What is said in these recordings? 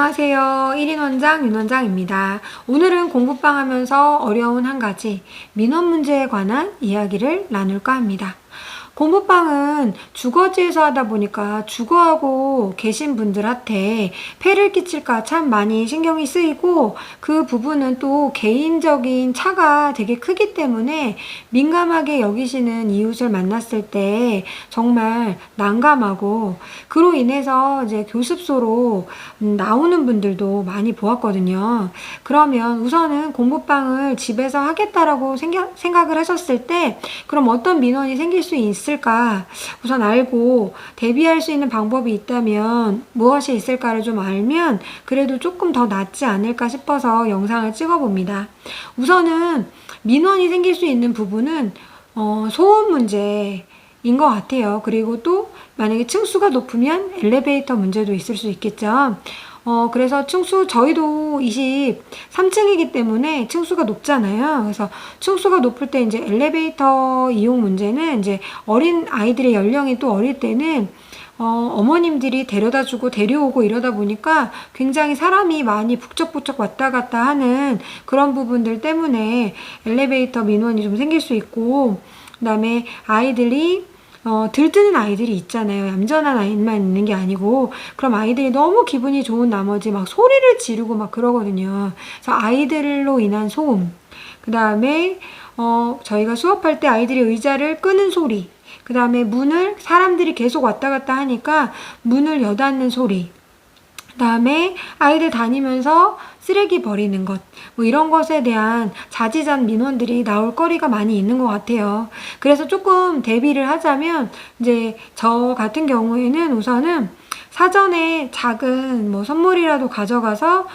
안녕하세요. 1인 원장 윤원장입니다. 오늘은 공부방 하면서 어려운 한 가지 민원 문제에 관한 이야기를 나눌까 합니다. 공부방은 주거지에서 하다 보니까 주거하고 계신 분들한테 폐를 끼칠까 참 많이 신경이 쓰이고, 그 부분은 또 개인적인 차가 되게 크기 때문에 민감하게 여기시는 이웃을 만났을 때 정말 난감하고, 그로 인해서 이제 교습소로 나오는 분들도 많이 보았거든요. 그러면 우선은 공부방을 집에서 하겠다라고 생각을 하셨을 때 그럼 어떤 민원이 생길 수 있을까 우선 알고, 대비할 수 있는 방법이 있다면 무엇이 있을까를 좀 알면 그래도 조금 더 낫지 않을까 싶어서 영상을 찍어 봅니다. 우선은 민원이 생길 수 있는 부분은 소음 문제인 것 같아요. 그리고 또 만약에 층수가 높으면 엘리베이터 문제도 있을 수 있겠죠. 그래서 저희도 23층이기 때문에 층수가 높잖아요. 그래서 층수가 높을 때 이제 엘리베이터 이용 문제는, 이제 어린 아이들의 연령이 또 어릴 때는 어머님들이 데려다 주고 데려오고 이러다 보니까 굉장히 사람이 많이 북적북적 왔다 갔다 하는 그런 부분들 때문에 엘리베이터 민원이 좀 생길 수 있고, 그 다음에 아이들이 들뜨는 아이들이 있잖아요. 얌전한 아이만 있는 게 아니고, 그럼 아이들이 너무 기분이 좋은 나머지 막 소리를 지르고 막 그러거든요. 그래서 아이들로 인한 소음, 그 다음에 저희가 수업할 때 아이들이 의자를 끄는 소리, 그 다음에 문을 사람들이 계속 왔다 갔다 하니까 문을 여닫는 소리, 그 다음에 아이들 다니면서 쓰레기 버리는 것, 뭐 이런 것에 대한 자지잔 민원들이 나올 거리가 많이 있는 것 같아요. 그래서 조금 대비를 하자면, 이제 저 같은 경우에는 우선은 사전에 작은 뭐 선물이라도 가져가서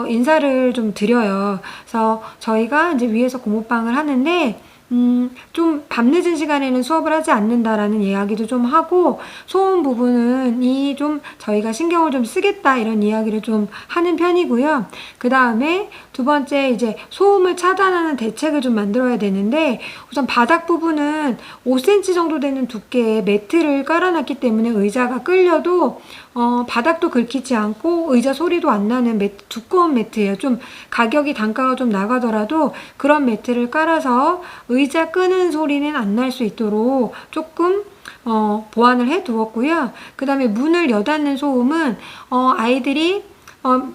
인사를 좀 드려요. 그래서 저희가 이제 위에서 공부방을 하는데 좀 밤늦은 시간에는 수업을 하지 않는다라는 이야기도 좀 하고, 소음 부분은 좀 저희가 신경을 좀 쓰겠다 이런 이야기를 좀 하는 편이고요. 그 다음에 두 번째, 이제 소음을 차단하는 대책을 좀 만들어야 되는데, 우선 바닥 부분은 5cm 정도 되는 두께의 매트를 깔아놨기 때문에 의자가 끌려도 바닥도 긁히지 않고 의자 소리도 안 나는 두꺼운 매트예요. 좀 가격이 단가가 좀 나가더라도 그런 매트를 깔아서 의자 끄는 소리는 안 날 수 있도록 조금 보완을 해 두었고요. 그 다음에 문을 여닫는 소음은 아이들이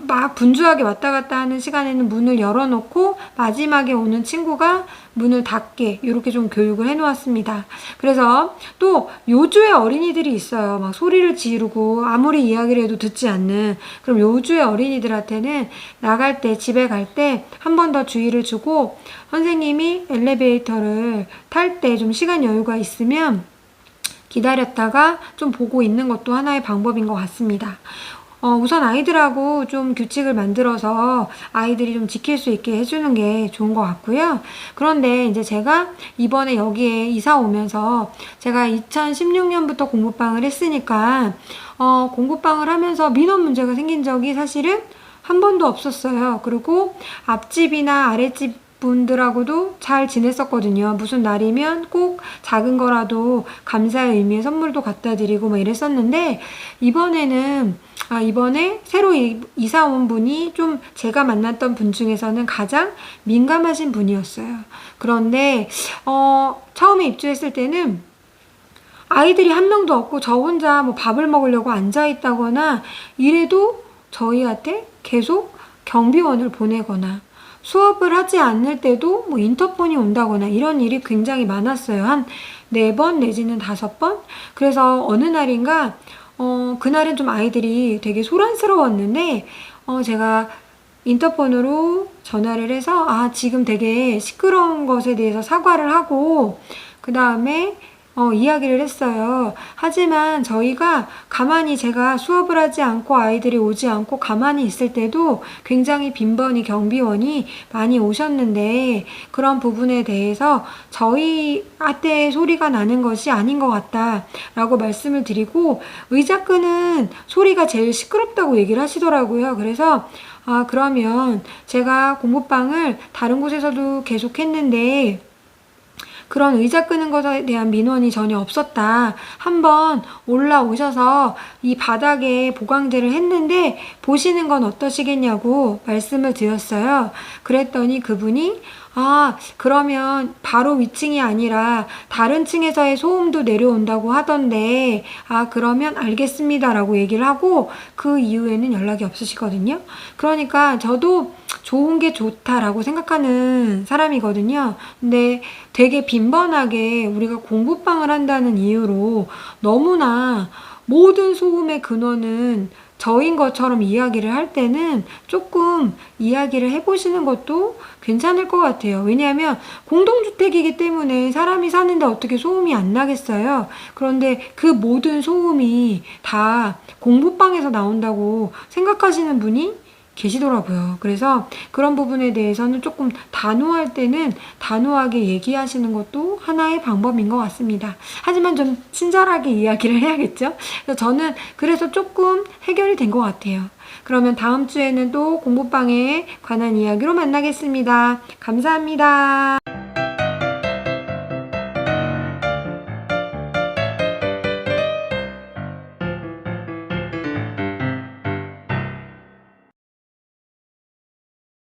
막 분주하게 왔다 갔다 하는 시간에는 문을 열어놓고 마지막에 오는 친구가 문을 닫게, 이렇게 좀 교육을 해 놓았습니다. 그래서 또 요주의 어린이들이 있어요. 막 소리를 지르고 아무리 이야기를 해도 듣지 않는. 그럼 요주의 어린이들한테는 나갈 때, 집에 갈 때 한 번 더 주의를 주고, 선생님이 엘리베이터를 탈 때 좀 시간 여유가 있으면 기다렸다가 좀 보고 있는 것도 하나의 방법인 것 같습니다. 우선 아이들하고 좀 규칙을 만들어서 아이들이 좀 지킬 수 있게 해주는 게 좋은 것 같고요. 그런데 이제 제가 이번에 여기에 이사 오면서, 제가 2016년부터 공부방을 했으니까 공부방을 하면서 민원 문제가 생긴 적이 사실은 한 번도 없었어요. 그리고 앞집이나 아랫집 분들하고도 잘 지냈었거든요. 무슨 날이면 꼭 작은 거라도 감사의 의미의 선물도 갖다 드리고 막 이랬었는데, 이번에 새로 이사 온 분이 좀 제가 만났던 분 중에서는 가장 민감하신 분이었어요. 그런데 처음에 입주했을 때는 아이들이 한 명도 없고 저 혼자 뭐 밥을 먹으려고 앉아 있다거나 이래도 저희한테 계속 경비원을 보내거나, 수업을 하지 않을 때도 뭐 인터폰이 온다거나 이런 일이 굉장히 많았어요. 한 4번 내지는 5번? 그래서 어느 날인가 그날은 좀 아이들이 되게 소란스러웠는데 제가 인터폰으로 전화를 해서 지금 되게 시끄러운 것에 대해서 사과를 하고, 그 다음에 이야기를 했어요. 하지만 저희가 가만히, 제가 수업을 하지 않고 아이들이 오지 않고 가만히 있을 때도 굉장히 빈번히 경비원이 많이 오셨는데, 그런 부분에 대해서 저희한테 소리가 나는 것이 아닌 것 같다 라고 말씀을 드리고, 의자 끄는 소리가 제일 시끄럽다고 얘기를 하시더라고요. 그래서 그러면 제가 공부방을 다른 곳에서도 계속 했는데 그런 의자 끄는 것에 대한 민원이 전혀 없었다. 한번 올라오셔서 이 바닥에 보강제를 했는데 보시는 건 어떠시겠냐고 말씀을 드렸어요. 그랬더니 그분이 그러면 바로 위층이 아니라 다른 층에서의 소음도 내려온다고 하던데, 그러면 알겠습니다라고 얘기를 하고 그 이후에는 연락이 없으시거든요. 그러니까 저도 좋은 게 좋다라고 생각하는 사람이거든요. 근데 되게 빈번하게 우리가 공부방을 한다는 이유로 너무나 모든 소음의 근원은 저인 것처럼 이야기를 할 때는 조금 이야기를 해보시는 것도 괜찮을 것 같아요. 왜냐하면 공동주택이기 때문에 사람이 사는데 어떻게 소음이 안 나겠어요. 그런데 그 모든 소음이 다 공부방에서 나온다고 생각하시는 분이 계시더라고요. 그래서 그런 부분에 대해서는 조금 단호할 때는 단호하게 얘기하시는 것도 하나의 방법인 것 같습니다. 하지만 좀 친절하게 이야기를 해야겠죠? 그래서 저는 그래서 조금 해결이 된 것 같아요. 그러면 다음 주에는 또 공부방에 관한 이야기로 만나겠습니다. 감사합니다.